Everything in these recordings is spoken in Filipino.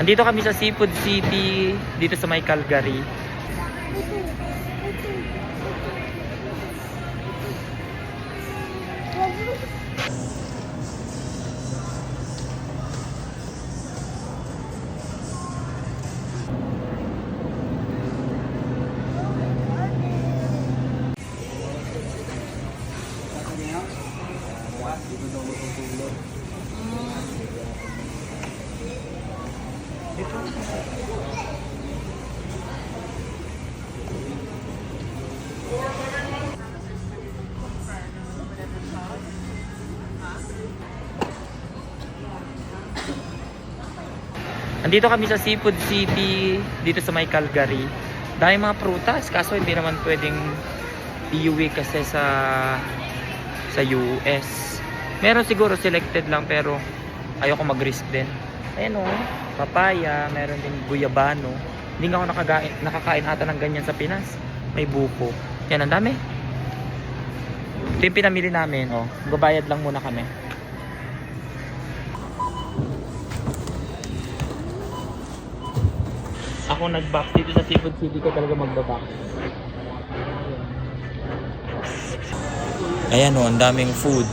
Andito kami sa Seafood City, dito sa may Calgary. Andito kami sa Seafood City, dito sa may Calgary. Dahil mga prutas, kaso hindi naman pwedeng iuwi kasi sa US. Meron siguro selected lang pero ayoko mag-risk din. Ayan o, papaya, meron din guyabano. Hindi nga ako nakakain ata ng ganyan sa Pinas. May buko. Yan, ang dami. Ito yung pinamili namin. O, babayad lang muna kami. Ako nag-box dito sa Seafood City ko talaga magbabox. Ayan o, ang daming food.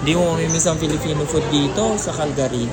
Hindi mo mamimiss ang Filipino food dito sa Calgary.